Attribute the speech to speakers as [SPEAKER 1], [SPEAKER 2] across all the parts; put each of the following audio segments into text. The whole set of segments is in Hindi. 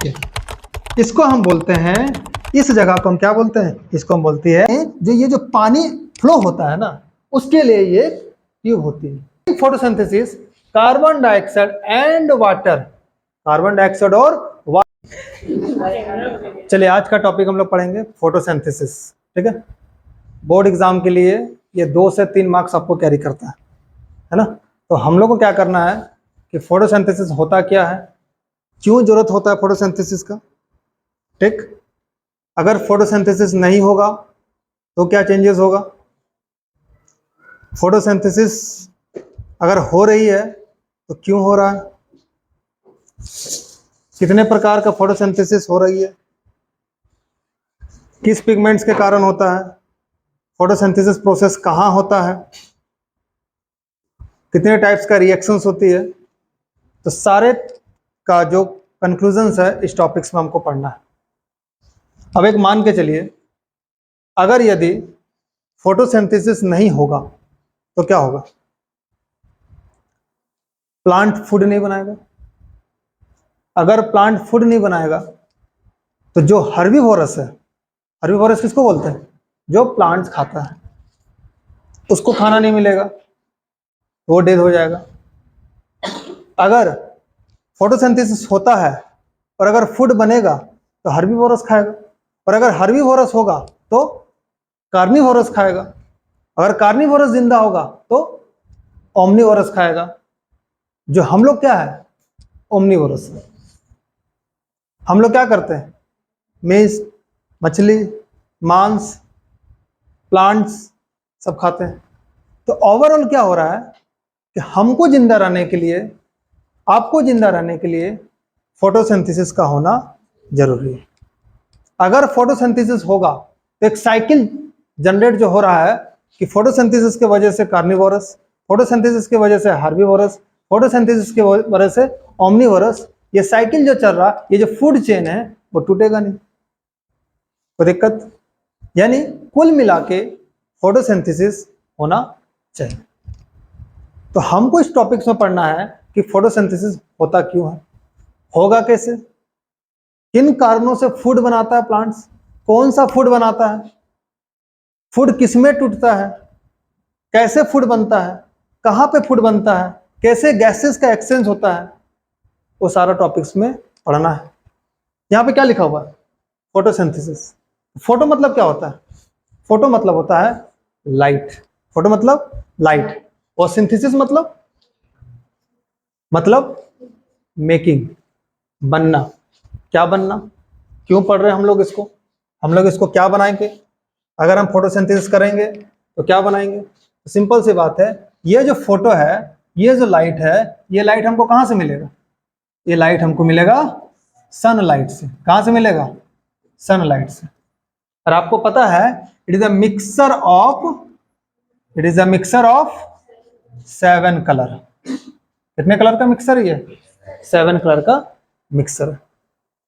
[SPEAKER 1] ये। इसको हम बोलते हैं, इस जगह को हम क्या बोलते हैं, इसको हम बोलते हैं जो ये जो पानी फ्लो होता है ना, उसके लिए ये ट्यूब होती है। Photosynthesis carbon dioxide and water, carbon dioxide और वाटर। चलिए आज का टॉपिक हम लोग पढ़ेंगे फोटोसिंथेसिस, ठीक है। बोर्ड एग्जाम के लिए ये 2 से 3 मार्क्स आपको कैरी करता है ना। तो हम लोग को क्या करना है कि फोटोसिंथेसिस होता क्या है, क्यों जरूरत होता है फोटोसिंथेसिस का, ठीक। अगर फोटोसिंथेसिस नहीं होगा तो क्या चेंजेस होगा, फोटोसिंथेसिस अगर हो रही है तो क्यों हो रहा है, कितने प्रकार का फोटोसिंथेसिस हो रही है, किस पिगमेंट्स के कारण होता है, फोटोसिंथेसिस प्रोसेस कहाँ होता है, कितने टाइप्स का रिएक्शंस होती है। तो सारे का जो कंक्लूजन्स है इस टॉपिक्स में हमको पढ़ना है। अब एक मान के चलिए, अगर यदि फोटोसिंथेसिस नहीं होगा तो क्या होगा, प्लांट फूड नहीं बनाएगा। अगर प्लांट फूड नहीं बनाएगा तो जो हर्बीवोरस है, हर्बीवोरस किसको बोलते हैं, जो प्लांट्स खाता है, उसको खाना नहीं मिलेगा, वो डेड हो जाएगा। अगर फोटोसिंथेसिस होता है और अगर फूड बनेगा तो हर्बीवोरस खाएगा, और अगर हर्बीवोरस होगा तो कार्निवोरस खाएगा, अगर कार्निवोरस जिंदा होगा तो ओमनीवोरस खाएगा। जो हम लोग क्या है, ओमनीवोरस। हम लोग क्या करते हैं, मीट, मछली, मांस, प्लांट्स सब खाते हैं। तो ओवरऑल क्या हो रहा है कि हमको जिंदा रहने के लिए, आपको जिंदा रहने के लिए फोटोसिंथेसिस का होना जरूरी है। अगर फोटोसिंथेसिस होगा तो एक साइकिल जनरेट जो हो रहा है कि फोटोसिंथेसिस के वजह से कार्निवोरस, फोटोसिंथेसिस के वजह से हर्बीवोरस, फोटोसिंथेसिस के वजह से ओमनीवोरस, ये साइकिल जो चल रहा, ये जो फूड चेन है वो टूटेगा नहीं, कोई दिक्कत। यानी कुल मिला के फोटोसिंथेसिस होना चाहिए। तो हमको इस टॉपिक्स में पढ़ना है कि फोटोसिंथेसिस होता क्यों है, होगा कैसे, किन कारणों से फूड बनाता है प्लांट्स, कौन सा फूड बनाता है, फूड किसमें टूटता है, कैसे फूड बनता है, कहाँ पे फूड बनता है, कैसे गैसेस का एक्सचेंज होता है, वो सारा टॉपिक्स में पढ़ना है। यहाँ पे क्या लिखा हुआ है, फोटोसिंथेसिस। फोटो मतलब क्या होता है, फोटो मतलब होता है लाइट, फोटो मतलब लाइट, और सिंथेसिस मतलब मेकिंग, बनना। क्या बनना, क्यों पढ़ रहे हैं हम लोग इसको, हम लोग इसको क्या बनाएंगे, अगर हम फोटोसिंथेसिस करेंगे तो क्या बनाएंगे। तो सिंपल सी बात है, ये जो फोटो है, ये जो लाइट है, ये लाइट हमको कहाँ से मिलेगा, ये लाइट हमको मिलेगा सनलाइट से। कहाँ से मिलेगा, सनलाइट से। और आपको पता है it is a mixer of, it is a mixer of 7 colour. कितने कलर का मिक्सर है ये, 7 कलर का मिक्सर।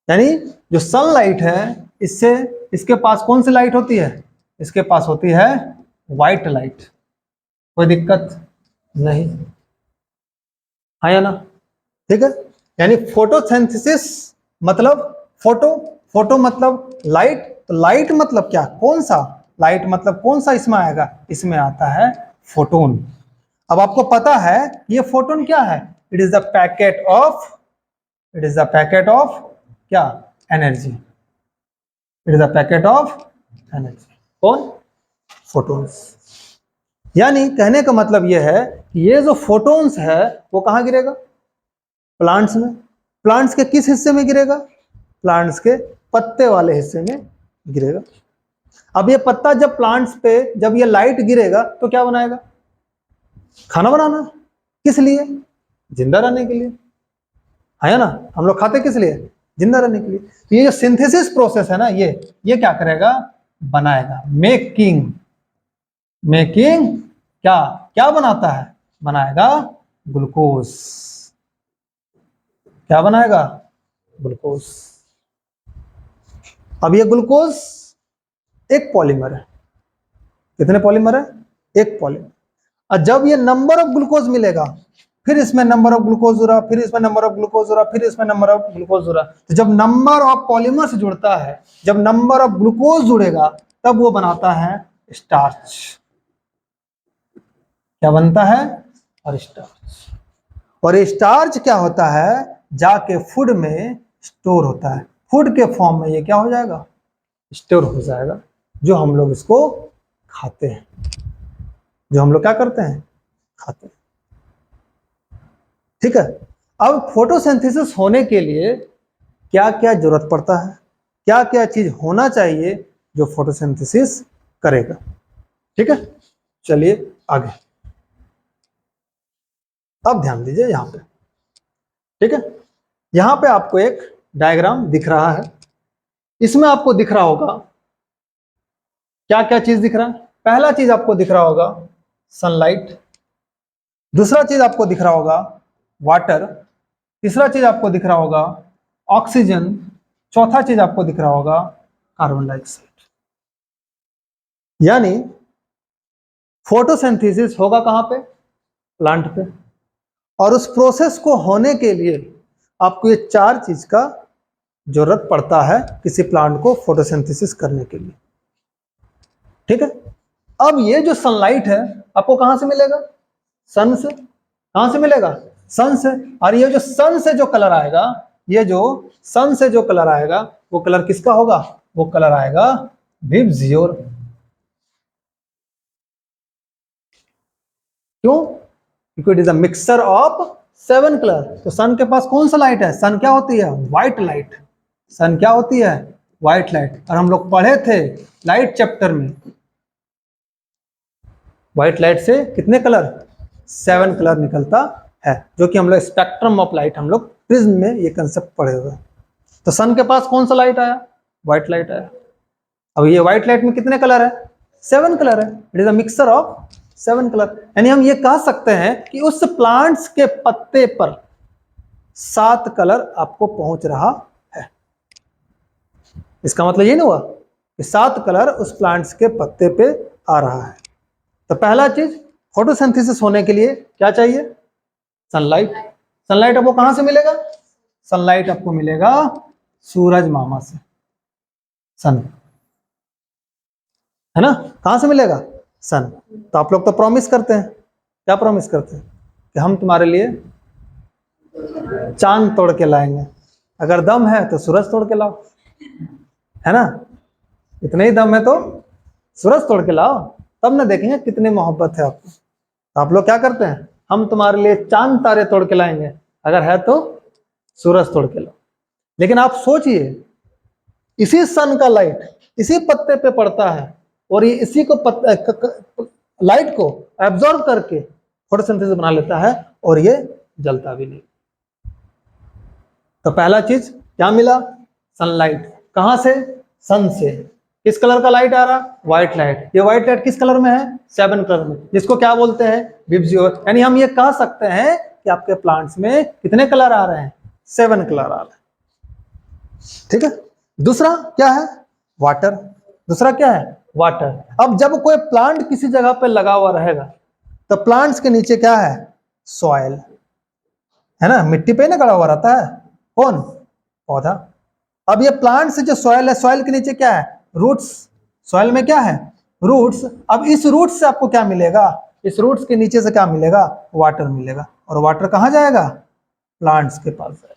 [SPEAKER 1] यानी जो सनलाइट है, इससे इसके पास कौन सी लाइट होती है, इसके पास होती है व्हाइट लाइट, कोई दिक्कत नहीं, है ना, ठीक है। यानी फोटोसिंथेसिस मतलब फोटो, फोटो मतलब लाइट, तो लाइट मतलब क्या, कौन सा, लाइट मतलब कौन सा इसमें आएगा, इसमें आता है फोटोन। अब आपको पता है ये फोटोन क्या है, it is the packet of, it is the packet of क्या, energy, it is the packet of energy. कौन, फोटोन्स। यानी कहने का मतलब यह है कि ये जो फोटोन्स है वो कहां गिरेगा, प्लांट्स में। प्लांट्स के किस हिस्से में गिरेगा, प्लांट्स के पत्ते वाले हिस्से में गिरेगा। अब ये पत्ता जब प्लांट्स पे, जब ये लाइट गिरेगा तो क्या बनाएगा, खाना बनाना। किस लिए, जिंदा रहने के लिए, है ना। हम लोग खाते किस लिए, जिंदा रहने के लिए। तो ये जो सिंथेसिस प्रोसेस है ना, ये क्या करेगा, बनाएगा, मेकिंग, मेकिंग क्या, क्या बनाता है, बनाएगा ग्लूकोज। क्या बनाएगा, ग्लूकोज। अब ये ग्लूकोज एक पॉलीमर है, कितने पॉलीमर है, एक पॉलीमर। और जब ये नंबर ऑफ ग्लूकोज मिलेगा, फिर इसमें नंबर ऑफ ग्लूकोज जुड़ा, फिर इसमें नंबर ऑफ ग्लूकोज जुड़ा, फिर इसमें नंबर ऑफ ग्लूकोज जुड़ा। तो जब नंबर ऑफ पॉलीमर्स जुड़ता है, जब नंबर ऑफ ग्लूकोज जुड़ेगा, तब वो बनाता है स्टार्च। क्या बनता है? और स्टार्च। और स्टार्च क्या होता है? जाके फूड में स्टोर होता है। फूड के फॉर्म में ये क्या हो जाएगा? स्टोर हो जाएगा, जो हम लोग इसको खाते हैं, जो हम लोग क्या करते हैं? खाते हैं। ठीक है। अब फोटोसिंथेसिस होने के लिए क्या क्या जरूरत पड़ता है, क्या क्या चीज होना चाहिए जो फोटोसिंथेसिस करेगा? ठीक है, चलिए आगे। अब ध्यान दीजिए यहां पे। ठीक है, यहां पे आपको एक डायग्राम दिख रहा है। इसमें आपको दिख रहा होगा क्या क्या चीज दिख रहा है? पहला चीज आपको दिख रहा होगा सनलाइट, दूसरा चीज आपको दिख रहा होगा वाटर, तीसरा चीज आपको दिख रहा होगा ऑक्सीजन, चौथा चीज आपको दिख रहा होगा कार्बन डाइऑक्साइड। यानी फोटोसिंथेसिस होगा कहां पे? प्लांट पे। और उस प्रोसेस को होने के लिए आपको ये चार चीज का जरूरत पड़ता है किसी प्लांट को फोटोसिंथेसिस करने के लिए। ठीक है। अब ये जो सनलाइट है आपको कहां से मिलेगा? सन से। कहां से मिलेगा? सन से। और ये जो सन से जो कलर आएगा, ये जो सन से जो कलर आएगा, वो कलर किसका होगा? वो कलर आएगा विबजियोर। क्यों? क्योंकि it is a mixture of 7 colour. तो सन के पास कौन सा लाइट है? सन क्या होती है? White light. सन क्या होती है? White light. और हम लोग पढ़े थे लाइट चैप्टर में, व्हाइट लाइट से कितने कलर? 7 कलर निकलता है, जो कि हम लोग स्पेक्ट्रम ऑफ लाइट, हम लोग प्रिज्म में ये कंसेप्ट पढ़े हुए। तो सन के पास कौन सा लाइट आया? व्हाइट लाइट आया। अब ये व्हाइट लाइट में कितने कलर है? 7 कलर है। It is a mixture of 7 colour. यानी हम ये कह सकते हैं कि उस प्लांट्स के पत्ते पर 7 कलर आपको पहुंच रहा है। इसका मतलब ये नहीं हुआ कि 7 कलर उस प्लांट्स के पत्ते पे आ रहा है। तो पहला चीज, फोटोसिंथेसिस होने के लिए क्या चाहिए? सनलाइट। सनलाइट आपको कहां से मिलेगा? सनलाइट आपको मिलेगा सूरज मामा से, सन, है ना? कहां से मिलेगा? सन। तो आप लोग तो प्रॉमिस करते हैं, क्या प्रॉमिस करते हैं? कि हम तुम्हारे लिए चांद तोड़ के लाएंगे, अगर दम है तो सूरज तोड़ के लाओ, है ना? इतने ही दम है तो सूरज तोड़ के लाओ, तब ना देखेंगे कितनी मोहब्बत है आपको। तो आप लोग क्या करते हैं? हम तुम्हारे लिए चांद तारे तोड़ के लाएंगे, अगर है तो सूरज तोड़ के लाओ। लेकिन आप सोचिए, इसी सन का लाइट इसी पत्ते पे पड़ता है, और ये इसी को लाइट को एब्जॉर्ब करके फोटोसिंथेसिस बना लेता है, और ये जलता भी नहीं। तो पहला चीज क्या मिला? सनलाइट। कहां से? सन से। किस कलर का लाइट आ रहा? White light. ये व्हाइट लाइट किस कलर में है? 7 कलर में, जिसको क्या बोलते हैं? विबजियोर। यानी हम ये कह सकते हैं कि आपके प्लांट्स में कितने कलर आ रहे हैं? 7 कलर आ रहे हैं। ठीक है। दूसरा क्या है? वाटर। दूसरा क्या है? वाटर। अब जब कोई प्लांट किसी जगह पे लगा हुआ रहेगा, तो प्लांट्स के नीचे क्या है? सॉइल, है ना? मिट्टी पे ना खड़ा हुआ रहता है कौन? पौधा। अब ये प्लांट से जो सॉइल है, सॉइल के नीचे क्या है? रूट्स। सॉइल में क्या है? रूट्स। अब इस रूट्स से आपको क्या मिलेगा? इस रूट्स के नीचे से क्या मिलेगा? वाटर मिलेगा। और वाटर कहां जाएगा? प्लांट्स के पास जाएगा।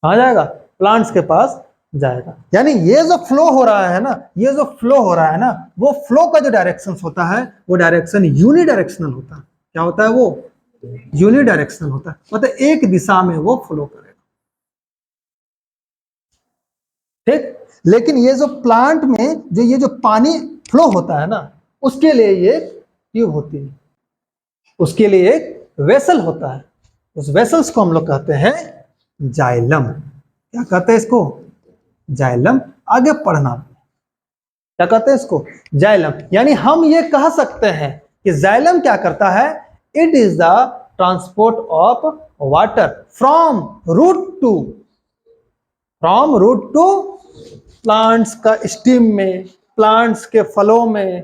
[SPEAKER 1] कहां जाएगा? प्लांट्स के पास जाएगा। यानी ये जो फ्लो हो रहा है ना, ये जो फ्लो हो रहा है ना, वो फ्लो का जो डायरेक्शन होता है, वो डायरेक्शन यूनिडायरेक्शनल होता है। क्या होता है? वो यूनिडायरेक्शनल होता है, मतलब एक दिशा में वो फ्लो करेगा। ठीक। लेकिन ये जो प्लांट में जो ये जो पानी फ्लो होता है ना, उसके लिए ये ट्यूब होती है, उसके लिए एक वेसल होता है। उस वेसल्स को हम लोग कहते हैं जाइलम। क्या कहते हैं इसको? जाइलम। आगे पढ़ना, क्या कहते हैं इसको? जाइलम। यानी हम ये कह सकते हैं कि जाइलम क्या करता है? It is the transport of water from root to plants का स्टीम में, प्लांट्स के फलों में,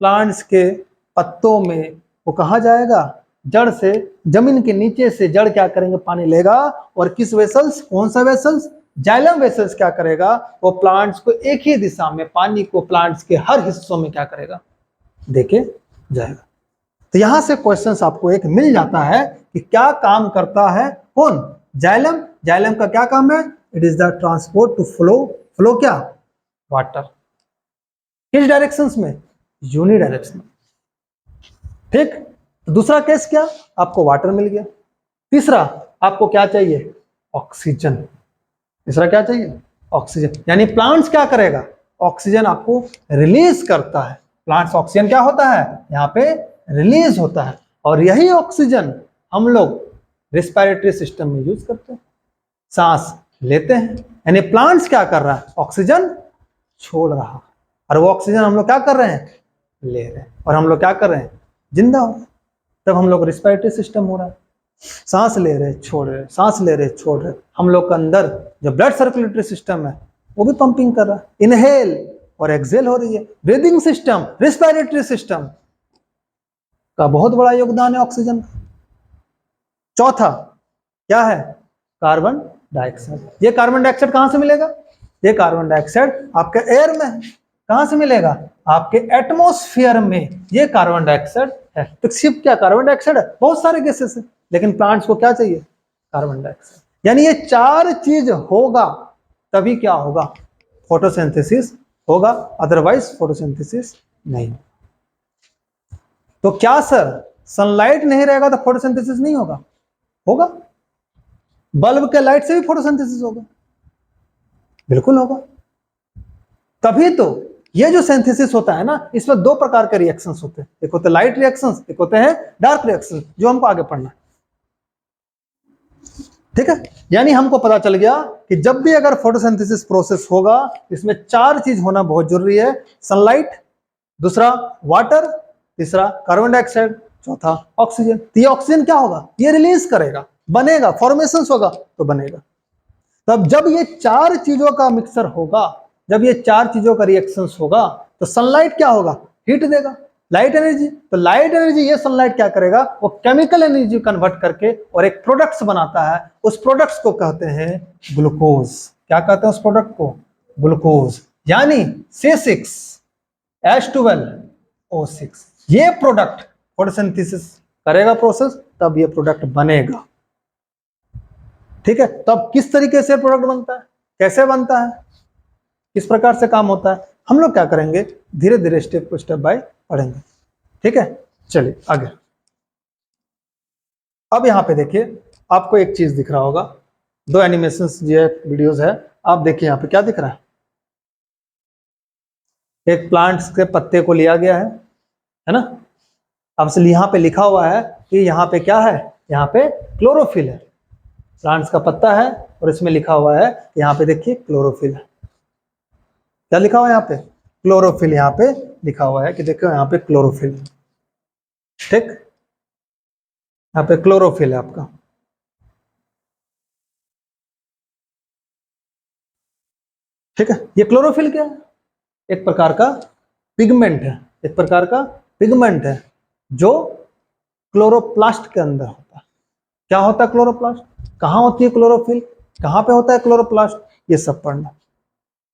[SPEAKER 1] प्लांट्स के पत्तों में। वो कहा जाएगा? जड़ से, जमीन के नीचे से जड़ क्या करेंगे, पानी लेगा, और किस वेसल्स, कौन सा वेसल्स, जाइलम वेसल्स क्या करेगा, वो प्लांट्स को एक ही दिशा में, पानी को प्लांट्स के हर हिस्सों में क्या करेगा, देके जाएगा। तो यहां से क्वेश्चंस आपको एक मिल जाता है कि क्या काम करता है कौन, जाइलम। जाइलम का क्या काम है, it is the transport to flow, flow क्या, वाटर, किस डायरेक्शंस में, यूनिडायरेक्शनल। ठीक, तो दूसरा केस क्या, आपको वाटर मिल गया। तीसरा आपको क्या चाहिए, ऑक्सीजन। तीसरा क्या चाहिए, ऑक्सीजन, यानी प्लांट्स क्या करेगा, ऑक्सीजन आपको रिलीज करता है। प्लांट्स ऑक्सीजन क्या होता है, यहाँ पे रिलीज होता है, और यही ऑक्सीजन हम लोग रेस्पिरेटरी सिस्टम में यूज करते हैं, सांस लेते हैं। यानी प्लांट्स क्या कर रहा है, ऑक्सीजन छोड़ रहा है, और वो ऑक्सीजन हम लोग क्या कर रहे हैं, ले रहे हैं, और हम लोग क्या कर रहे हैं, जिंदा हो रहे हैं। तब हम लोग रेस्पिरेटरी सिस्टम हो रहा है, सांस ले रहे छोड़ रहे, सांस ले रहे छोड़ रहे। हम लोग के अंदर जो ब्लड सर्कुलेटरी सिस्टम है वो भी पंपिंग कर रहा है, इनहेल और एक्सेल हो रही है। ब्रीदिंग सिस्टम, रेस्पिरेटरी सिस्टम का बहुत बड़ा योगदान है ऑक्सीजन का। चौथा क्या है, कार्बन डाइऑक्साइड। ये कार्बन डाइऑक्साइड कहां से मिलेगा, ये कार्बन डाइऑक्साइड आपके एयर में है। कहां से मिलेगा, आपके एटमॉस्फेयर में ये कार्बन डाइऑक्साइड है। तो सिर्फ क्या कार्बन डाइऑक्साइड है, बहुत सारे गैसेस है, लेकिन प्लांट्स को क्या चाहिए, कार्बन डाइऑक्साइड। यानी ये चार चीज होगा तभी क्या होगा, फोटोसिंथेसिस होगा, अदरवाइज फोटोसिंथेसिस नहीं। तो क्या सर सनलाइट नहीं रहेगा तो फोटोसिंथेसिस नहीं होगा, होगा। बल्ब के लाइट से भी फोटोसिंथेसिस होगा, बिल्कुल होगा। तभी तो ये जो सिंथेसिस होता है ना, इसमें दो प्रकार के रिएक्शंस होते हैं, एक होते हैं लाइट रिएक्शंस, एक होते हैं डार्क रिएक्शंस, जो हमको आगे पढ़ना है। ठीक है, यानी हमको पता चल गया कि जब भी अगर फोटोसिंथेसिस प्रोसेस होगा, इसमें चार चीज होना बहुत जरूरी है, सनलाइट, दूसरा वाटर, तीसरा कार्बन डाइऑक्साइड, चौथा ऑक्सीजन। तो ये ऑक्सीजन क्या होगा, ये रिलीज करेगा, बनेगा, फॉर्मेशन होगा तो बनेगा। तब जब ये चार चीजों का मिक्सर होगा, जब ये चार चीजों का रिएक्शंस होगा, तो सनलाइट क्या होगा, हीट देगा, लाइट एनर्जी। तो लाइट एनर्जी ये सनलाइट क्या करेगा, वो केमिकल एनर्जी कन्वर्ट करके और एक प्रोडक्ट्स बनाता है, उस प्रोडक्ट्स को कहते हैं ग्लूकोज। क्या कहते हैं उस प्रोडक्ट को, ग्लूकोज। यानी C6H12O6 ये प्रोडक्ट फोटोसिंथेसिस करेगा प्रोसेस, तब ये प्रोडक्ट बनेगा। ठीक है, तब किस तरीके से प्रोडक्ट बनता है, कैसे बनता है, किस प्रकार से काम होता है, हम लोग क्या करेंगे, धीरे धीरे स्टेप टू स्टेप बाय पढ़ेंगे। ठीक है, चलिए आगे। अब यहां पे देखिए, आपको एक चीज दिख रहा होगा, दो एनिमेशंस जो है, वीडियोस है, आप देखिए यहां पे क्या दिख रहा है, एक प्लांट्स के पत्ते को लिया गया है ना। अब से यहाँ पे लिखा हुआ है कि यहाँ पे क्या है, यहाँ पे क्लोरोफिल है, प्लांट्स का पत्ता है, और इसमें लिखा हुआ है, यहाँ पे देखिए क्लोरोफिल है। क्या लिखा हुआ है यहाँ पे, क्लोरोफिल, यहाँ पे लिखा हुआ है कि देखो यहाँ पे क्लोरोफिल। ठीक, यहाँ पे क्लोरोफिल है आपका। ठीक है, ये क्लोरोफिल क्या है, एक प्रकार का पिगमेंट है, एक प्रकार का पिगमेंट है जो क्लोरोप्लास्ट के अंदर होता है। क्या होता है क्लोरोप्लास्ट, कहाँ होती है क्लोरोफिल, कहाँ पे होता है क्लोरोप्लास्ट, ये सब पढ़ना।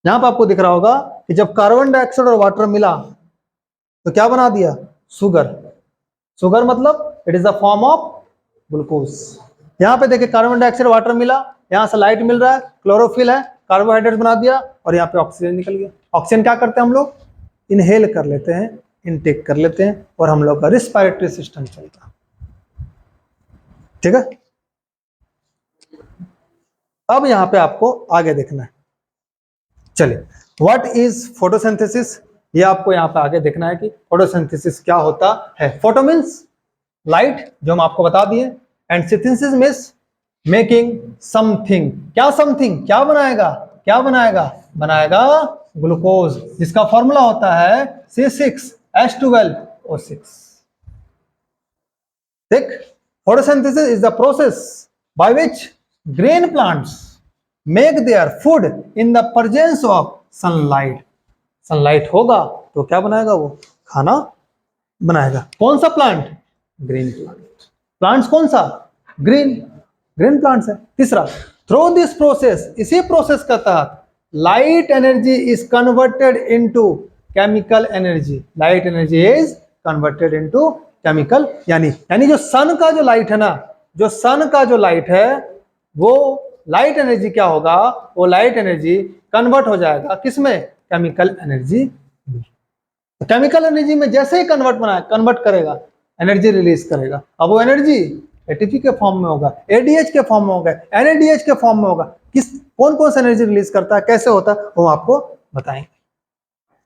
[SPEAKER 1] यहां पर आपको दिख रहा होगा कि जब कार्बन डाइऑक्साइड और वाटर मिला तो क्या बना दिया, शुगर। शुगर मतलब it is the form of glucose. यहाँ पे देखिए कार्बन डाइऑक्साइड वाटर मिला, यहाँ से लाइट मिल रहा है, क्लोरोफिल है, कार्बोहाइड्रेट बना दिया, और यहाँ पे ऑक्सीजन निकल गया। ऑक्सीजन क्या करते हैं हम लोग, इनहेल कर लेते हैं, इनटेक कर लेते हैं, और हम लोग का रिस्पायरेटरी सिस्टम चलता है। ठीक है, अब यहाँ पे आपको आगे देखना है। चलिए, व्हाट इज फोटोसिंथेसिस, ये आपको यहाँ पे आगे देखना है कि फोटोसिंथेसिस क्या होता है। फोटो मीन्स लाइट, जो हम आपको बता दिए, and synthesis means making something. क्या समथिंग, क्या बनाएगा, क्या बनाएगा, बनाएगा ग्लूकोज, जिसका फॉर्मूला होता है C6H12O6। ठीक, photosynthesis is the process by which green plants make their food in the presence of sunlight. Sunlight होगा तो क्या बनाएगा, वो खाना बनाएगा। कौन सा प्लांट, ग्रीन प्लांट। प्लांट्स कौन सा? ग्रीन, ग्रीन प्लांट्स है। तीसरा, थ्रू दिस प्रोसेस, इसी प्रोसेस का तहत light energy is converted into chemical energy, light energy is converted into chemical, यानी जो सन का जो लाइट है ना, जो सन का जो लाइट है वो लाइट एनर्जी क्या होगा, वो लाइट एनर्जी कन्वर्ट हो जाएगा किसमें? Chemical energy. तो केमिकल एनर्जी में जैसे ही कन्वर्ट करेगा, एनर्जी रिलीज करेगा। अब वो एनर्जी एटीपी के फॉर्म में होगा, एडीएच के फॉर्म में होगा, एनएडीएच के फॉर्म में होगा। कौन कौन सा एनर्जी रिलीज करता है, कैसे होता है, वो आपको बताएंगे।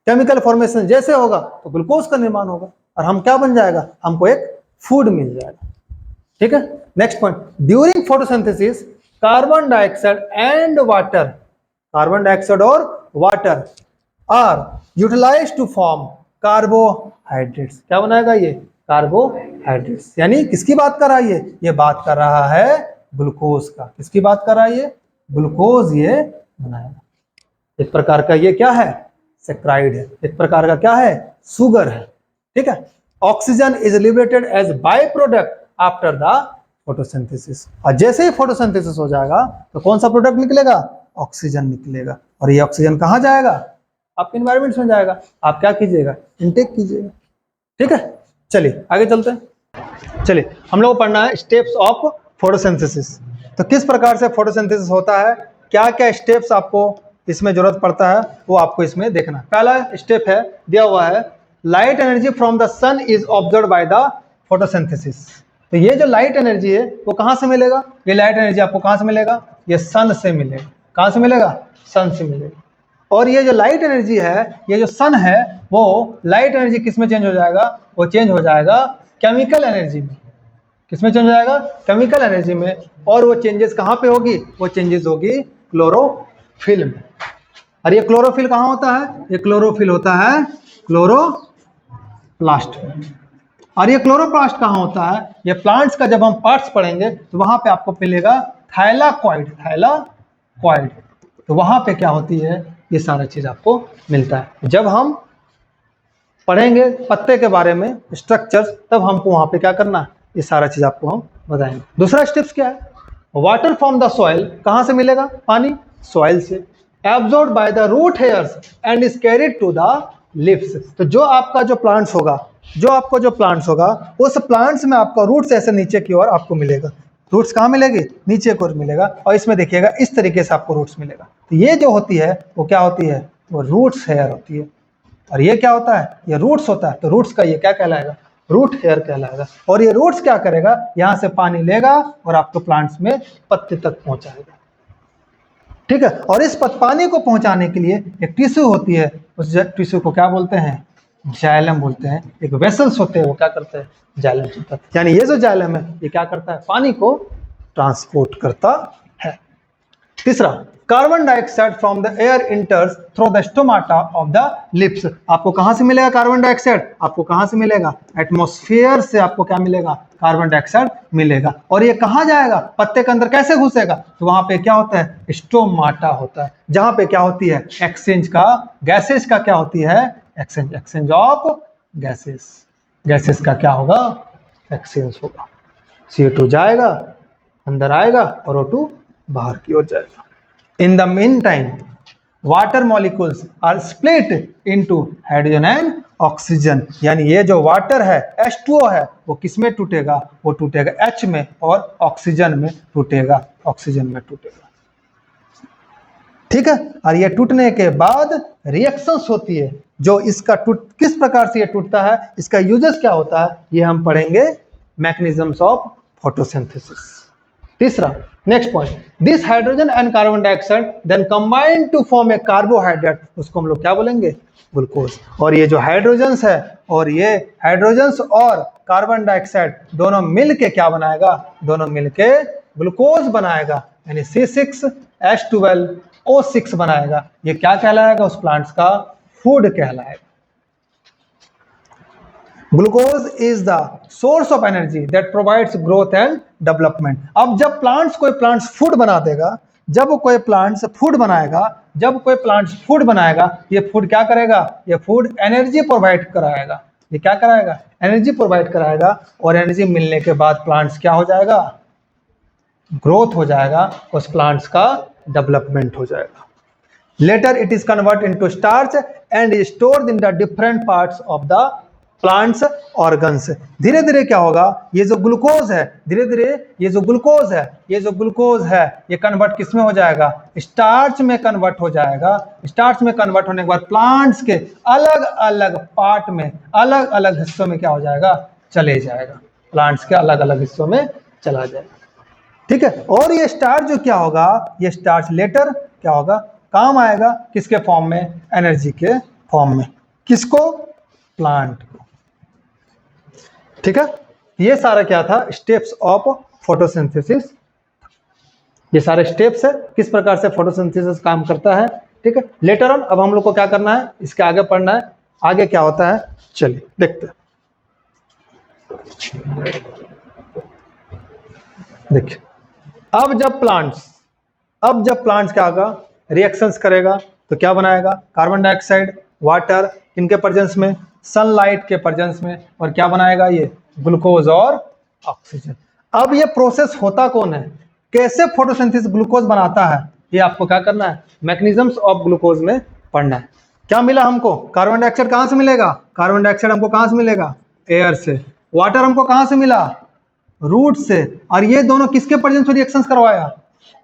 [SPEAKER 1] केमिकल फॉर्मेशन जैसे होगा तो ग्लूकोज का निर्माण होगा और हम क्या बन जाएगा, हमको एक फूड मिल जाएगा। ठीक है, next point, during photosynthesis carbon dioxide and water, carbon dioxide और water are utilized to form carbohydrates. क्या बनाएगा ये? कार्बोहाइड्रेट्स। यानी किसकी बात कर रहा है ये बात कर रहा है ग्लूकोज का। किसकी बात कर रहा है ये? ग्लूकोज ये बनाएगा। एक प्रकार का ये क्या है? सैकराइड है। एक प्रकार का क्या है? शुगर है। ठीक है, oxygen is liberated as byproduct after the photosynthesis. और जैसे ही फोटोसिंथेसिस हो जाएगा तो कौन सा प्रोडक्ट निकलेगा? ऑक्सीजन निकलेगा। और ये ऑक्सीजन कहाँ जाएगा? आपके एनवायरमेंट में जाएगा। आप क्या कीजिएगा? इनटेक कीजिएगा। ठीक है, चलिए आगे चलते हैं। चलिए हम लोग पढ़ना है स्टेप्स ऑफ फोटोसिंथेसिस। तो किस प्रकार से फोटोसिंथेसिस होता है, क्या क्या स्टेप्स आपको इसमें जरूरत पड़ता है, वो आपको इसमें देखना है। पहला स्टेप है, दिया हुआ है, light energy from the sun is observed by the photosynthesis. तो ये जो लाइट एनर्जी है वो कहाँ से मिलेगा? ये लाइट एनर्जी आपको कहाँ से मिलेगा? ये सन से मिलेगा। कहाँ से मिलेगा? सन से मिलेगा। और ये जो लाइट एनर्जी है, ये जो सन है, वो लाइट एनर्जी किस में चेंज हो जाएगा? वो चेंज हो जाएगा केमिकल एनर्जी में। किस में चेंज हो जाएगा? केमिकल एनर्जी में। और वो चेंजेस कहाँ पे होगी? वो चेंजेस होगी क्लोरोफिल में। और ये क्लोरोफिल कहाँ होता है? ये क्लोरोफिल होता है क्लोरोप्लास्ट में। और ये क्लोरोप्लास्ट कहाँ होता है? ये प्लांट्स का जब हम पार्ट्स पढ़ेंगे तो वहां पे आपको मिलेगा थाइलाकॉइड, थाइलाकॉइड। तो वहां पे क्या होती है? ये सारा चीज आपको मिलता है। जब हम पढ़ेंगे पत्ते के बारे में स्ट्रक्चर्स, तब हमको वहां पे क्या करना है, ये सारा चीज आपको हम बताएंगे। दूसरा स्टेप्स क्या है? वाटर फ्रॉम द सॉइल, कहां से मिलेगा? पानी सॉइल से। Absorbed by the root hairs and is carried to the leaves. तो जो आपका जो प्लांट्स होगा, उस प्लांट्स में आपका रूट्स ऐसे नीचे की ओर आपको मिलेगा। रूट्स कहाँ मिलेगी? नीचे की ओर मिलेगा। और इसमें देखिएगा इस तरीके से आपको रूट्स मिलेगा। तो ये जो होती है वो क्या होती है? वो रूट्स हेयर होती है। और ये क्या होता है? ये रूट्स होता है। तो रूट्स का ये क्या कहलाएगा? रूट हेयर कहलाएगा। और ये रूट्स क्या करेगा? यहाँ से पानी लेगा और आपको प्लांट्स में पत्ते तक पहुंचाएगा। ठीक है, और इस पानी को पहुंचाने के लिए एक टिश्यू होती है, उस टिश्यू को क्या बोलते हैं? जाइलम बोलते हैं। एक वेसल्स होते हैं, वो क्या करते हैं? जाइलम होता है। यानी ये जो जाइलम है ये क्या करता है? पानी को ट्रांसपोर्ट करता है। तीसरा, carbon dioxide from the air इंटर्स through the stomata of the lips. आपको कहां से मिलेगा कार्बन डाइऑक्साइड? आपको कहां से मिलेगा? एटमॉस्फेयर से आपको क्या मिलेगा? कार्बन डाइऑक्साइड मिलेगा। और ये कहां जाएगा? पत्ते के अंदर कैसे घुसेगा? तो वहां पे क्या होता है? स्टोमाटा होता है, जहां पे क्या होती है? एक्सचेंज का, गैसेस का क्या होती है? एक्सचेंज ऑफ गैसेस का क्या होगा? एक्सचेंज होगा। CO2 जाएगा, अंदर आएगा, और O2 बाहर की ओर जाएगा। In the meantime, water molecules are split into hydrogen and oxygen। यानी ये जो वाटर है, H2O है, वो किस में टूटेगा? वो टूटेगा H में, और ऑक्सीजन में टूटेगा, ठीक है। और ये टूटने के बाद रिएक्शंस होती है। जो इसका किस प्रकार से ये टूटता है, इसका यूजेस क्या होता है, ये हम पढ़ेंगे मैकेनिज्म्स ऑफ फोटोसिंथेसिस। तीसरा, next point, this hydrogen and carbon dioxide then combine to form a carbohydrate. उसको हम लोग क्या बोलेंगे? ग्लूकोज। और ये जो हाइड्रोजन्स है, और ये हाइड्रोजन्स और कार्बन डाइऑक्साइड दोनों मिलके क्या बनाएगा? दोनों मिलके ग्लूकोज बनाएगा, यानी C6H12O6 बनाएगा। ये क्या कहलाएगा? उस प्लांट्स का फूड कहलाएगा। Glucose is the source of energy that provides growth and development. अब जब कोई प्लांट्स फूड बना देगा, जब कोई प्लांट्स फूड बनाएगा, ये फूड क्या करेगा? ये फूड एनर्जी प्रोवाइड कराएगा। ये क्या कराएगा, एनर्जी प्रोवाइड कराएगा, और एनर्जी मिलने के बाद प्लांट्स क्या हो जाएगा, ग्रोथ हो जाएगा, उस प्लांट्स का डेवलपमेंट हो जाएगा। Later it is convert into starch and stored in the different parts of the plants organs. धीरे धीरे क्या होगा, ये जो ग्लूकोज है, धीरे धीरे ये जो ग्लूकोज है ये कन्वर्ट किस में हो जाएगा, स्टार्च में कन्वर्ट हो जाएगा। स्टार्च में कन्वर्ट होने के बाद प्लांट्स के अलग अलग पार्ट में, अलग अलग हिस्सों में क्या हो जाएगा, चले जाएगा, प्लांट्स के अलग अलग हिस्सों में चला जाएगा। ठीक है, और ये स्टार्च जो क्या होगा, ये स्टार्च लेटर क्या होगा, काम आएगा किसके फॉर्म में, एनर्जी के फॉर्म में। किसको, प्लांट को। ठीक है, ये सारा क्या था, स्टेप्स ऑफ फोटोसिंथेसिस। ये सारे स्टेप्स है किस प्रकार से फोटोसिंथेसिस काम करता है। ठीक है, लेटर ऑन अब हम लोग को क्या करना है, इसके आगे पढ़ना है, आगे क्या होता है, चलिए देखते हैं। देखिए, अब जब प्लांट्स क्या होगा, रिएक्शंस करेगा तो क्या बनाएगा, कार्बन डाइऑक्साइड, वाटर, इनके प्रेजेंस में, सनलाइट के प्रेजेंस में, और क्या बनाएगा, ये ग्लूकोज और ऑक्सीजन। अब ये प्रोसेस होता कौन है, कैसे फोटोसिंथेसिस ग्लूकोज बनाता है, ये आपको क्या करना है, मैकेनिज्म्स ऑफ ग्लूकोज में पढ़ना है। क्या मिला हमको, कार्बन डाइऑक्साइड कहां से मिलेगा, कार्बन डाइऑक्साइड हमको कहां से मिलेगा, एयर से। वाटर हमको कहां से मिला, रूट से। और ये दोनों किसके प्रेजेंस में रिएक्शंस करवाया,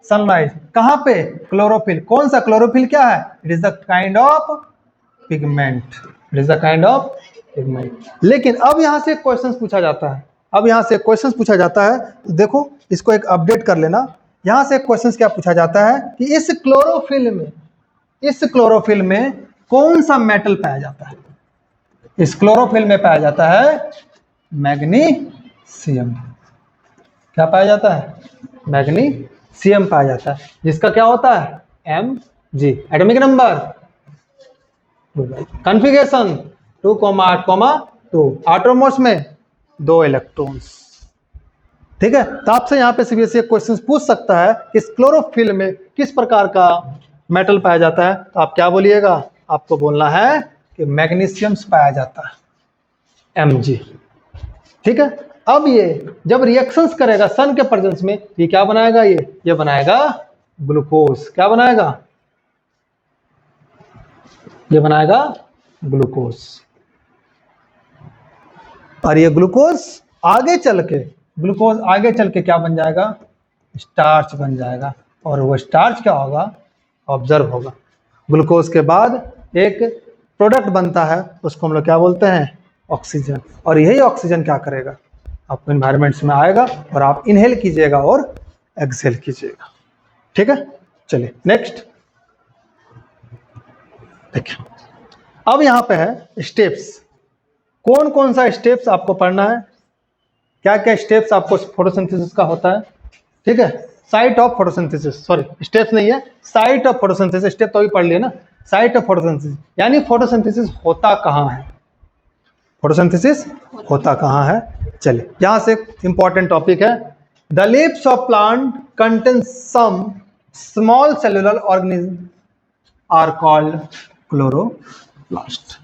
[SPEAKER 1] सनलाइट। कहां पे, क्लोरोफिल। कौन सा क्लोरोफिल क्या है, it is the kind of pigment, it is the kind of pigment. लेकिन अब यहां से क्वेश्चन पूछा जाता है, देखो इसको एक अपडेट कर लेना। यहां से क्वेश्चन क्या पूछा जाता है कि इस क्लोरोफिल में कौन सा मेटल पाया जाता है। इस क्लोरोफिल में पाया जाता है मैग्नीशियम। क्या पाया जाता है, मैग्नीशियम पाया जाता है, जिसका क्या होता है, Mg, atomic number, configuration 2,8,2, atomos में 2 इलेक्ट्रॉन्स। ठीक है, तो आपसे यहाँ पे सीबीएसई क्वेश्चन पूछ सकता है कि इस क्लोरोफिल में किस प्रकार का मेटल पाया जाता है, तो आप क्या बोलिएगा, आपको बोलना है कि मैग्नीशियम पाया जाता है, Mg। ठीक है, अब ये जब रिएक्शंस करेगा सन के प्रेजेंस में, ये क्या बनाएगा, ये बनाएगा ग्लूकोज। क्या बनाएगा, ये बनाएगा ग्लूकोज। और ये ग्लूकोज आगे चल के क्या बन जाएगा, स्टार्च बन जाएगा। और वो स्टार्च क्या होगा, ऑब्जर्व होगा। ग्लूकोज के बाद एक प्रोडक्ट बनता है, उसको हम लोग क्या बोलते हैं, ऑक्सीजन। और यही ऑक्सीजन क्या करेगा, आपको एनवायरमेंट्स में आएगा और आप इनहेल कीजिएगा और एक्सहेल कीजिएगा। ठीक है, चलिए नेक्स्ट देखिए। अब यहां पे है स्टेप्स, कौन कौन सा स्टेप्स आपको पढ़ना है, क्या क्या स्टेप्स आपको फोटोसिंथेसिस का होता है। ठीक है, site of photosynthesis, sorry steps नहीं है, साइट ऑफ फोटोसिंथेसिस। स्टेप तो भी पढ़ लिए ना, साइट ऑफ फोटोसिंथेसिस यानी फोटोसिंथेसिस होता कहां है, फोटोसिंथेसिस होता कहां है। चलिए, यहां से इंपॉर्टेंट टॉपिक है, the leaves of plant contain some small cellular organism are called chloroplast.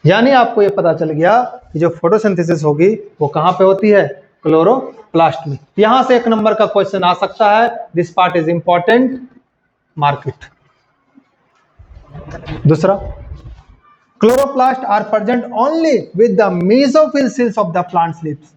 [SPEAKER 1] यानी आपको ये पता चल गया कि जो फोटोसिंथेसिस होगी वो कहां पे होती है, क्लोरोप्लास्ट में। यहां से एक नंबर का क्वेश्चन आ सकता है, this part is important, mark it. दूसरा, chloroplast are present only with the mesophyll cells of the plants leaves.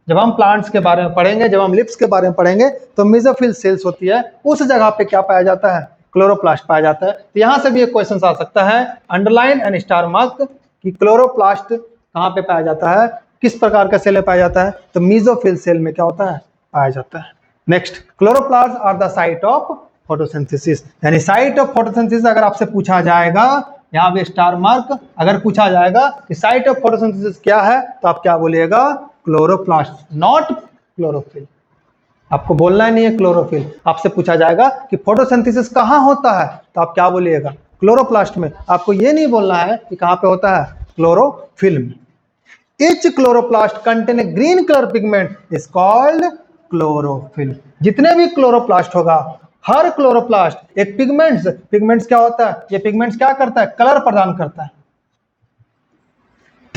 [SPEAKER 1] जब हम प्लांट्स के बारे में पढ़ेंगे, जब हम लिप्स के बारे में पढ़ेंगे, तो मेसोफिल सेल्स होती है, उस जगह पे क्या पाया जाता है, क्लोरोप्लास्ट पाया जाता है। तो यहां से भी एक क्वेश्चन आ सकता है, अंडरलाइन एंड स्टार मार्क, कि क्लोरोप्लास्ट कहां पे पाया जाता है, किस प्रकार का सेल में पाया जाता है, तो मेसोफिल सेल में क्या होता है, पाया जाता है। Next, chloroplast are the site of photosynthesis. यानी साइट ऑफ फोटोसिंथेसिस अगर आपसे पूछा जाएगा, यहाँ पे स्टार मार्क, अगर पूछा जाएगा कि साइट ऑफ फोटोसिंथेसिस क्या है, तो आप क्या बोलिएगा, क्लोरोप्लास्ट, नॉट क्लोरोफिल। आपको बोलना नहीं है क्लोरोफिल। आपसे पूछा जाएगा कि फोटोसिंथेसिस कहाँ होता है, तो आप क्या बोलिएगा, क्लोरोप्लास्ट में। आपको ये नहीं बोलना है कि कहाँ पे होता है, क्लोरोफिल में। Each chloroplast contain a green color pigment is called chlorophyll। जितने भी क्लोरोप्लास्ट होगा, हर क्लोरोप्लास्ट एक पिगमेंट्स क्या होता है, ये पिगमेंट्स क्या करता है, कलर प्रदान करता है।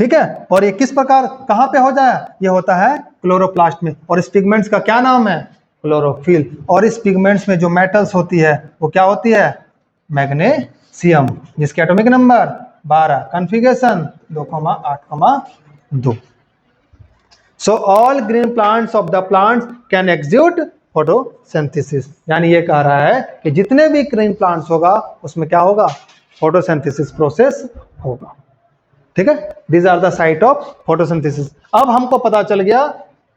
[SPEAKER 1] ठीक है। और ये किस प्रकार कहां पे हो जाए, ये होता है क्लोरोप्लास्ट में। और इस पिगमेंट्स का क्या नाम है, क्लोरोफिल। और इस पिगमेंट्स में जो मेटल्स होती है वो क्या होती है, मैग्नीशियम, जिसके atomic number 12, configuration 2,8,2। So all green plants of the plants can execute photosynthesis. यानी ये कह रहा है कि जितने भी ग्रीन प्लांट्स होगा उसमें क्या होगा, फोटोसिंथेसिस प्रोसेस होगा। ठीक है, these are the site of photosynthesis. अब हमको पता चल गया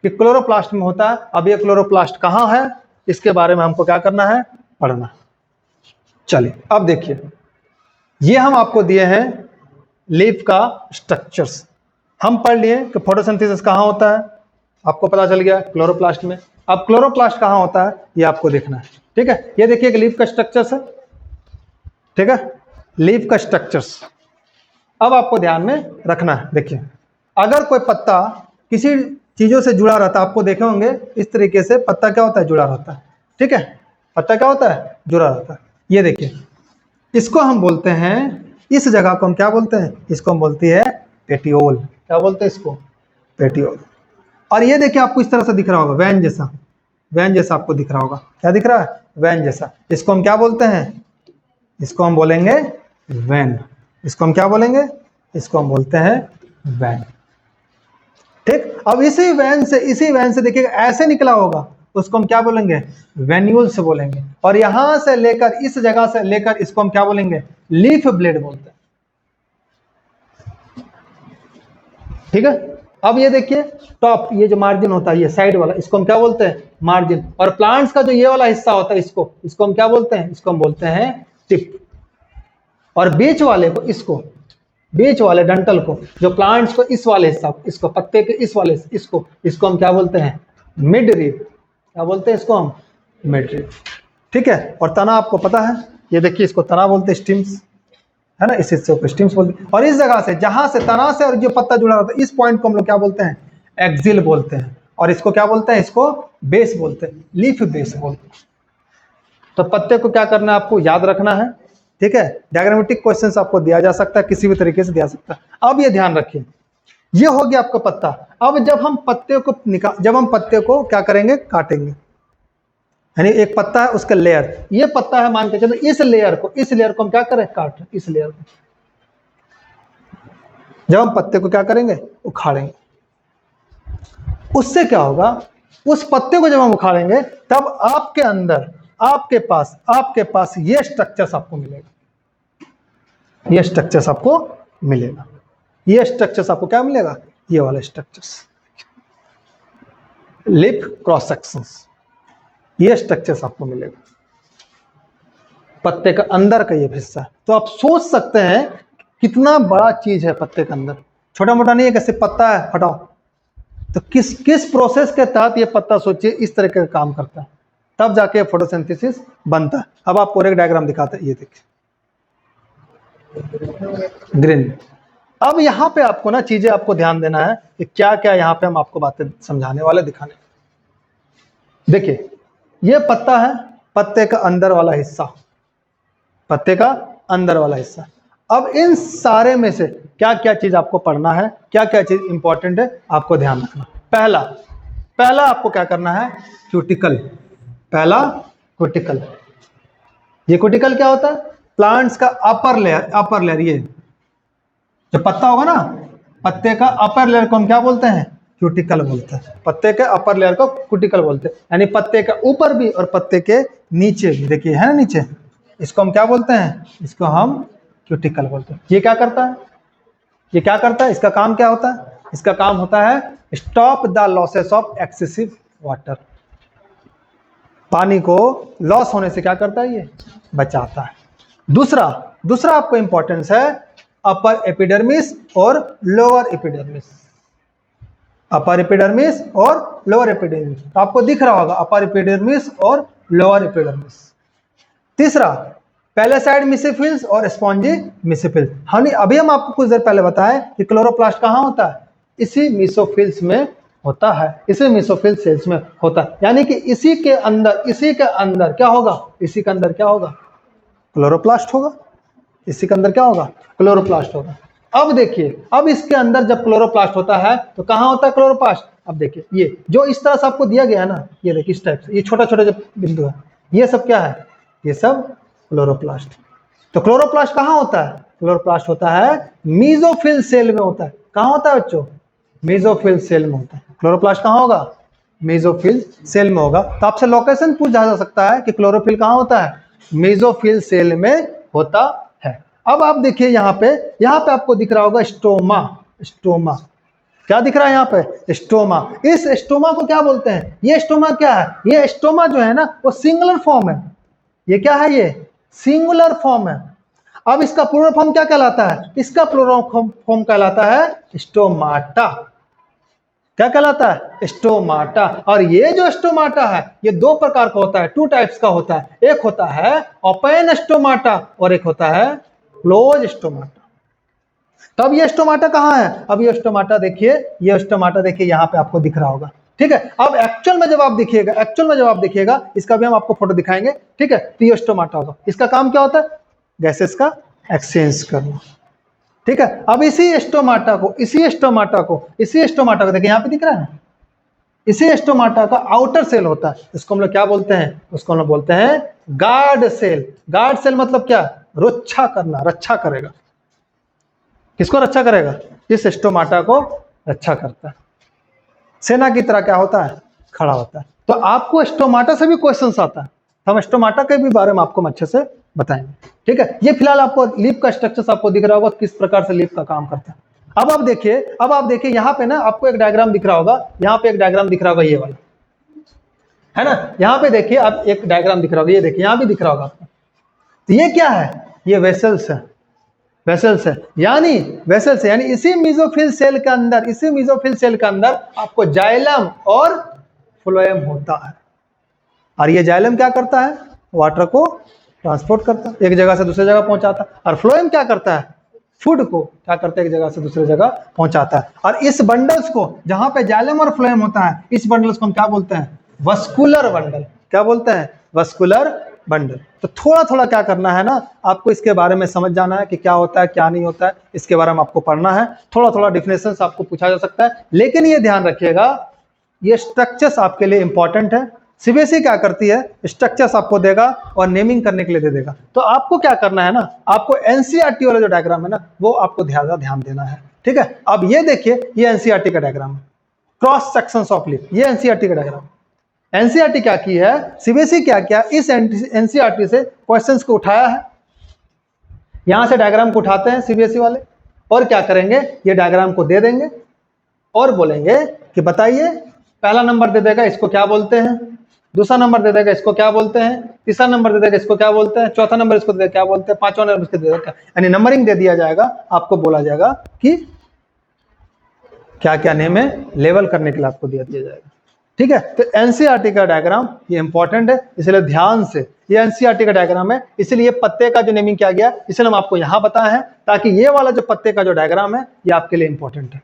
[SPEAKER 1] कि क्लोरोप्लास्ट में होता है। अब ये क्लोरोप्लास्ट कहाँ है, इसके बारे में हमको क्या करना है, पढ़ना। चलिए अब देखिए, ये हम आपको दिए हैं लीफ का स्ट्रक्चर्स। हम पढ़ लिए कि फोटोसिंथेसिस कहाँ होता है, आपको पता चल गया क्लोरोप्लास्ट में। अब क्लोरोप्लास्ट कहाँ होता है ये आपको देखना है। ठीक है, ये देखिए कि लीफ का स्ट्रक्चर्स है। ठीक है, लीफ का स्ट्रक्चर्स अब आपको ध्यान में रखना है। देखिए, अगर कोई पत्ता किसी चीजों से जुड़ा रहता है, आपको देखे होंगे इस तरीके से पत्ता क्या होता है, जुड़ा रहता है। ठीक है, पत्ता क्या होता है, जुड़ा रहता है। ये देखिए, इसको हम बोलते हैं, इस जगह को हम क्या बोलते हैं, इसको हम बोलती है पेटियोल। क्या बोलते हैं इसको, पेटियोल। और ये देखिए आपको इस तरह से दिख रहा होगा, वैन जैसा, वैन जैसा आपको दिख रहा होगा। क्या दिख रहा है, वैन जैसा। इसको हम क्या बोलते हैं, इसको हम बोलेंगे वैन। इसको हम क्या बोलेंगे, इसको हम बोलते हैं वैन। ठीक, अब इसी वैन से देखिएगा ऐसे निकला होगा, उसको हम क्या बोलेंगे, वेन्यूल से बोलेंगे। और यहां से लेकर इस जगह से लेकर इसको हम क्या बोलेंगे, लीफ ब्लेड बोलते हैं। ठीक है, अब ये देखिए टॉप, ये जो मार्जिन होता है, ये साइड वाला, इसको हम क्या बोलते हैं, मार्जिन। और प्लांट्स का जो ये वाला हिस्सा होता है, इसको हम क्या बोलते हैं, इसको हम बोलते हैं टिप। और बीच वाले को, इसको बीच वाले डंटल को, जो प्लांट्स को इस वाले हिस्सा, इसको पत्ते के इस वाले, इसको हम क्या बोलते हैं, मिड रीफ। क्या बोलते हैं इसको हम, मिड रीफ। ठीक है, और तना आपको पता है, ये देखिए इसको तना बोलते हैं, स्टिम्स है ना, इस हिस्से को स्टिम्स बोलते हैं। और इस जगह से, जहां से तना से और जो पत्ता जुड़ा रहता है, इस पॉइंट को हम लोग क्या बोलते हैं, एक्सिल बोलते हैं। और इसको क्या बोलते हैं, इसको बेस बोलते हैं, लीफ बेस बोलते हैं। तो पत्ते को क्या करना है, आपको याद रखना है। ठीक है, डायग्रामेटिक क्वेश्चंस आपको दिया जा सकता है, किसी भी तरीके से दिया सकता है। अब ये ध्यान रखिए, ये हो गया आपका पत्ता। अब जब हम पत्ते को क्या करेंगे, काटेंगे, यानी एक पत्ता है उसका लेयर, ये पत्ता है मान के चलो, इस लेयर को हम क्या करें, काट, इस लेयर को। जब हम पत्ते को क्या करेंगे, उखाड़ेंगे, उससे क्या होगा, उस पत्ते को जब हम उखाड़ेंगे तब आपके अंदर, आपके पास ये स्ट्रक्चर्स आपको मिलेगा। ये स्ट्रक्चर्स आपको मिलेगा, ये स्ट्रक्चर्स आपको क्या मिलेगा, ये वाले स्ट्रक्चर्स, लिप क्रॉस सेक्शंस, ये स्ट्रक्चर्स आपको मिलेगा। पत्ते का अंदर का ये हिस्सा है। तो आप सोच सकते हैं कितना बड़ा चीज है पत्ते के अंदर, छोटा मोटा नहीं है, कैसे पत्ता है हटाओ। तो किस प्रोसेस के तहत ये पत्ता, सोचिए इस तरह का काम करता है, तब जाके फोटोसिंथेसिस बनता है। अब आपको एक डायग्राम दिखाते हैं, ये देखिए ग्रीन। अब यहाँ पे आपको ना चीजें आपको ध्यान देना है कि क्या क्या यहाँ पे हम आपको बातें समझाने वाले, दिखाने। देखिए ये पत्ता है, पत्ते का अंदर वाला हिस्सा, पत्ते का अंदर वाला हिस्सा। अब इन सारे में से क्या क्या चीज आपको पढ़ना है, क्या क्या चीज इंपॉर्टेंट है, आपको ध्यान रखना। पहला आपको क्या करना है, क्यूटिकल। पहला क्यूटिकल। ये क्यूटिकल क्या होता है, प्लांट्स का अपर लेयर, ये जो पत्ता होगा ना, पत्ते का अपर लेयर को हम क्या बोलते हैं, क्यूटिकल बोलते हैं। पत्ते के अपर लेयर को क्यूटिकल बोलते हैं, यानी पत्ते के ऊपर भी और पत्ते के नीचे भी, देखिए है ना नीचे, इसको हम क्या बोलते हैं, इसको हम क्यूटिकल बोलते हैं। ये क्या करता है, इसका काम क्या होता है, इसका काम होता है stop the losses of excessive water. पानी को लॉस होने से क्या करता है, ये बचाता है। दूसरा आपको इंपॉर्टेंस है अपर एपिडर्मिस और लोअर एपिडर्मिस। अपर एपिडर्मिस और लोअर एपिडर्मिस, तो आपको दिख रहा होगा अपर एपिडर्मिस और लोअर एपिडर्मिस। तीसरा पैलेसाइड मेसोफिल्स और स्पॉन्जी मेसोफिल्स। अभी हम आपको कुछ देर पहले बताएं कि क्लोरोप्लास्ट कहाँ होता है, इसी मेसोफिल्स में होता है, इसी मेसोफिल सेल्स में होता है। यानी कि इसी के अंदर क्या होगा, इसी के अंदर क्या होगा, क्लोरोप्लास्ट होगा। इसी के अंदर क्या होगा, क्लोरोप्लास्ट होगा। अब देखिए, अब इसके अंदर जब क्लोरोप्लास्ट होता है तो कहाँ होता है क्लोरोप्लास्ट? अब देखिए ये जो इस तरह से आपको दिया गया है ना, ये देखिए इस टाइप से, ये छोटा छोटा जो बिंदु है, ये सब क्या है? ये सब क्लोरोप्लास्ट। तो क्लोरोप्लास्ट कहाँ होता है? क्लोरोप्लास्ट होता है मीजोफिल सेल में होता है। कहाँ होता है बच्चों? मीजोफिल सेल में होता है। क्लोरोप्लास्ट कहाँ होगा? मीजोफिल सेल में होगा। तो आपसे लोकेशन पूछा जा सकता है कि क्लोरोफिल कहाँ होता है? मीजोफिल सेल में होता है। अब आप देखिए यहाँ पे आपको दिख रहा होगा स्टोमा। स्टोमा क्या दिख रहा है यहाँ पे? स्टोमा। इस स्टोमा को क्या बोलते हैं? ये स्टोमा क्या है? ये स्टोमा जो है ना वो सिंगुलर फॉर्म है। ये क्या है? ये सिंगुलर फॉर्म है। अब इसका प्लूरल फॉर्म क्या कहलाता है? इसका प्लूरल फॉर्म कहलाता है स्टोमाटा। क्या कहलाता है? स्टोमाटा। और ये जो स्टोमाटा है ये दो प्रकार का होता है, टू टाइप्स का होता है। एक होता है ओपन स्टोमाटा और एक होता है क्लोज स्टोमाटा। तब ये स्टोमाटा कहाँ है? अब ये स्टोमाटा देखिए, ये स्टोमाटा देखिए यहाँ पे आपको दिख रहा होगा। ठीक है, अब एक्चुअल में जब आप देखिएगा, इसका भी हम आपको फोटो दिखाएंगे। ठीक है, तो ये स्टोमाटा होगा। इसका काम क्या होता है? गैसेस का एक्सचेंज करना। ठीक है, अब इसी स्टोमाटा को देखिए यहाँ पे दिख रहा है, इसी स्टोमाटा का आउटर सेल होता है। इसको हम लोग क्या बोलते हैं? उसको हम लोग बोलते हैं गार्ड सेल। गार्ड सेल मतलब क्या? रक्षा करना, रक्षा करेगा। किसको रक्षा करेगा? इस स्टोमाटा को रक्षा करता है। सेना की तरह क्या होता है? खड़ा होता है। तो आपको स्टोमाटा से भी क्वेश्चंस आता है, हम स्टोमाटा के भी बारे में आपको अच्छे से बताएंगे। ठीक है, ये फिलहाल आपको लीफ का स्ट्रक्चर आपको दिख रहा होगा, किस प्रकार से लीफ का काम करता है। अब आप देखिए यहाँ पे ना आपको एक डायग्राम दिख रहा होगा, यहाँ पे एक डायग्राम दिख रहा होगा, ये वाला है ना। यहाँ पे देखिए आप एक डायग्राम दिख रहा होगा, ये देखिए यहाँ भी दिख रहा होगा आपको। तो ये क्या है? ये वेसल्स है। वेसल्स है यानी इसी मीजोफिल सेल के अंदर आपको जाइलम और फ्लोएम होता है। और ये जाइलम क्या करता है? वाटर को ट्रांसपोर्ट करता है, एक जगह से दूसरी जगह पहुंचाता है। और फ्लोएम क्या करता है? फूड को क्या करता है? एक जगह से दूसरी जगह पहुंचाता है। और इस बंडल्स को, जहां पे जाइलम और फ्लोएम होता है, इस बंडल्स को हम क्या बोलते हैं? Vascular bundle. क्या बोलते हैं? Vascular bundle. तो थोड़ा थोड़ा क्या करना है ना, आपको इसके बारे में समझ जाना है कि क्या होता है क्या नहीं होता है, इसके बारे में आपको पढ़ना है। थोड़ा थोड़ा डिफिनेशंस आपको पूछा जा सकता है, लेकिन ये ध्यान रखिएगा ये स्ट्रक्चर्स आपके लिए इंपॉर्टेंट है। सीबीएसई क्या करती है? स्ट्रक्चर्स आपको देगा और नेमिंग करने के लिए दे देगा। तो आपको क्या करना है ना, आपको एनसीईआरटी वाला जो डायग्राम है ना वो आपको ध्यान देना है। ठीक है, अब ये देखिए, ये एनसीईआरटी का डायग्राम है, क्रॉस सेक्शंस ऑफ लीफ, ये एनसीईआरटी का डायग्राम। एनसीईआरटी क्या की है, सीबीएसई क्या किया, इस एनसीईआरटी से क्वेश्चंस को उठाया है। यहां से डायग्राम को उठाते हैं सीबीएसई वाले और क्या करेंगे, ये डायग्राम को दे देंगे और बोलेंगे कि बताइए, पहला नंबर दे देगा इसको क्या बोलते हैं, दूसरा नंबर दे देगा इसको क्या बोलते हैं, तीसरा नंबर दे देगा इसको क्या बोलते हैं, चौथा नंबर इसको दे देगा क्या बोलते हैं, पांचवा नंबर इसको दे देगा, यानी नंबरिंग दे दिया जाएगा। आपको बोला जाएगा कि क्या क्या नेम है, लेवल करने के लिए आपको दिया जाएगा। ठीक है, तो एनसीईआरटी का डायग्राम ये इंपॉर्टेंट है, इसलिए ध्यान से, ये एनसीईआरटी का डायग्राम है, इसलिए पत्ते का जो नेमिंग किया गया इसलिए हम आपको यहां बताए हैं, ताकि ये वाला जो पत्ते का जो डायग्राम है ये आपके लिए इंपॉर्टेंट है।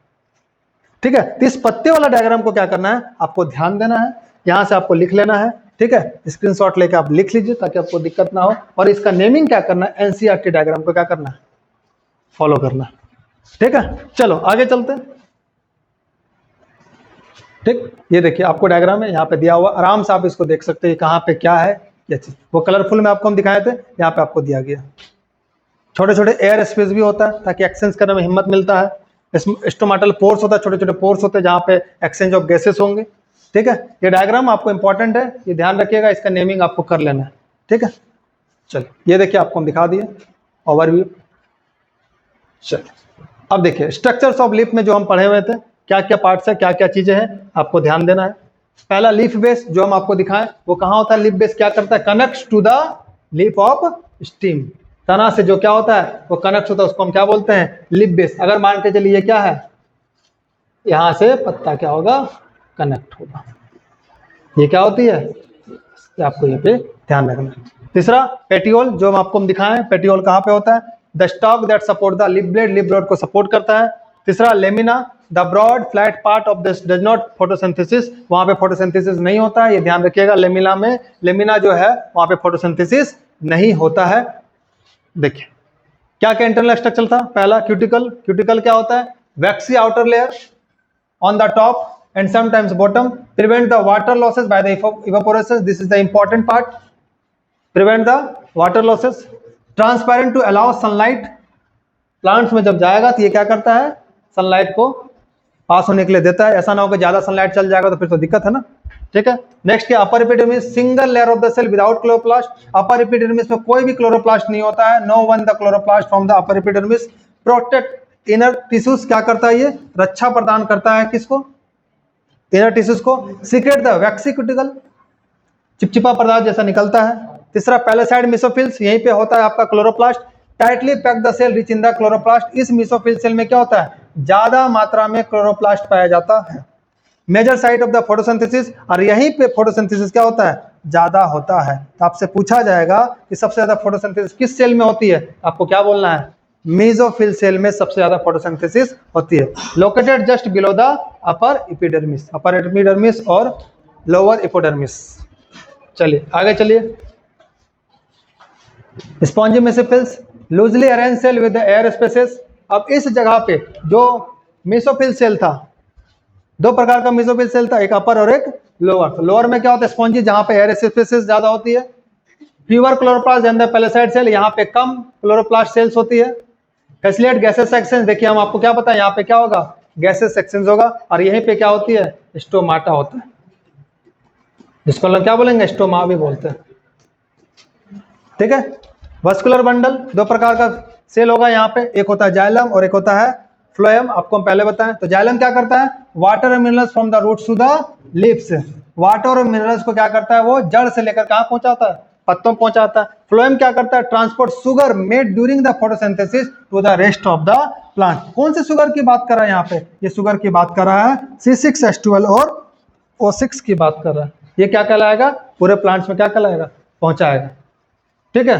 [SPEAKER 1] ठीक है, तो इस पत्ते वाला डायग्राम को क्या करना है, आपको ध्यान देना है, यहां से आपको लिख लेना है। ठीक है, स्क्रीनशॉट लेके आप लिख लीजिए ताकि आपको दिक्कत ना हो। और इसका नेमिंग क्या करना है, एनसीईआरटी डायग्राम को क्या करना है, फॉलो करना है। ठीक है, चलो आगे चलते हैं। ठीक, ये देखिए आपको डायग्राम है यहाँ पे दिया हुआ, आराम से आप इसको देख सकते हैं कहाँ पे क्या है क्या चीज। वो कलरफुल में आपको हम दिखाए थे, यहाँ पे आपको दिया गया। छोटे छोटे एयर स्पेस भी होता है ताकि एक्सचेंज करने में हिम्मत मिलता है। स्टोमाटल पोर्स होता है, छोटे छोटे पोर्स होते हैं जहाँ पे एक्सचेंज ऑफ गैसेस होंगे। ठीक है, ये डायग्राम आपको इंपॉर्टेंट है, ये ध्यान रखिएगा, इसका नेमिंग आपको कर लेना है। ठीक है, चलिए ये देखिए आपको हम दिखा दिए ओवरव्यू। चलिए अब देखिए स्ट्रक्चर्स ऑफ लीफ में जो हम पढ़े हुए थे, क्या क्या पार्ट्स है, क्या क्या चीजें हैं, आपको ध्यान देना है। पहला लीफ बेस जो हम आपको दिखाएं वो कहाँ होता है, लीफ बेस क्या करता है, connects to the leaf of stem. तना से जो क्या होता है वो कनेक्ट होता है, उसको हम क्या बोलते हैं, लीफ बेस। अगर मान के चलिए ये क्या है, यहां से पत्ता क्या होगा, कनेक्ट होगा। ये क्या होती है, आपको ये पे ध्यान रखना है। तीसरा पेटियोल जो हम दिखाएं, पेटियोल कहाँ पे होता है, the stalk that support the leaf blade को सपोर्ट करता है। तीसरा lamina, the broad flat part of this does not photosynthesis, वहां पे फोटोसिंथेसिस नहीं होता है, ये ध्यान रखिएगा। लेमिना जो है वहां पे फोटोसिंथेसिस नहीं होता है। देखिए क्या क्या इंटरनल स्ट्रक्चर था? पहला क्यूटिकल। क्यूटिकल क्या होता है? Waxy outer layer on the top and sometimes bottom, prevent the water losses by the evaporation. This is the important part. Prevent the water losses. Transparent to allow sunlight. Plants में जब जाएगा तो ये क्या करता है? सनलाइट को पास होने के लिए देता है। ऐसा ना हो कि ज्यादा सनलाइट चल जाएगा तो फिर तो दिक्कत है ना। ठीक है। नेक्स्ट क्या? Upper epidermis, single layer of the cell without chloroplast. Upper epidermis में कोई भी क्लोरोप्लास्ट नहीं होता है। No one the chloroplast from the upper epidermis. Protect inner tissues. क्या करता है ये? रक्षा प्रदान करता है किसको? इनर टिश्यूज को। सीक्रेट द वैक्सी क्यूटिकल, चिपचिपा पदार्थ जैसा निकलता है। तीसरा पैलेसाइड मेसोफिल्स, यहीं पे होता है आपका chloroplast. Tightly pack the cell rich in the chloroplast. इस मेसोफिल सेल में क्या होता है? ज्यादा मात्रा में क्लोरोप्लास्ट पाया जाता है। Major site of the photosynthesis, और यहीं पे फोटोसिंथेसिस क्या होता है? ज्यादा होता है। तो आपसे पूछा जाएगा कि सबसे ज्यादा फोटोसिंथेसिस किस सेल में होती है? आपको क्या बोलना है? मेसोफिल सेल में सबसे ज्यादा फोटोसिंथेसिस होती है। Located just below the upper epidermis. Upper epidermis और लोअर एपिडर्मिस। चलिए आगे चलिए। Spongy mesophylls, loosely arrange cell with the air spaces. अब इस जगह पे जो मेसोफिल सेल था, दो प्रकार का मेसोफिल सेल था, एक अपर और एक लोअर। तो लोअर में क्या होता है? स्पॉन्जी, जहां पे एयर स्पेसेस ज्यादा होती है। Fewer chloroplast than the palisade cell, यहाँ पे कम क्लोरोप्लास्ट सेल्स होती है। फैसिलिटेट गैसेस सेक्शन, देखिए हम आपको क्या पता है, यहाँ पे क्या होगा? गैसेस सेक्शन होगा। और यहीं पे क्या होती है? स्टोमाटा होता है, जिसको हम क्या बोलेंगे? स्टोमा भी बोलते हैं। ठीक है। वस्कुलर बंडल, दो प्रकार का सेल होगा यहाँ पे, एक होता है जाइलम और एक होता है फ्लोएम। आपको हम पहले बताएं। तो जाइलम क्या करता है? वाटर और minerals from the roots to the leaves. Water और मिनरल्स को क्या करता है? वो जड़ से लेकर कहाँ पहुंचाता है? पत्तों पहुंचाता है। फ्लोएम क्या करता है? Transport sugar made during the photosynthesis to the rest of the plant. कौन से शुगर की बात कर रहा है यहाँ पे? ये शुगर की बात कर रहा है C6H12 और O6 की बात कर रहा है। ये क्या कहलाएगा? पूरे प्लांट्स में क्या कहलाएगा? पहुंचाएगा। ठीक है।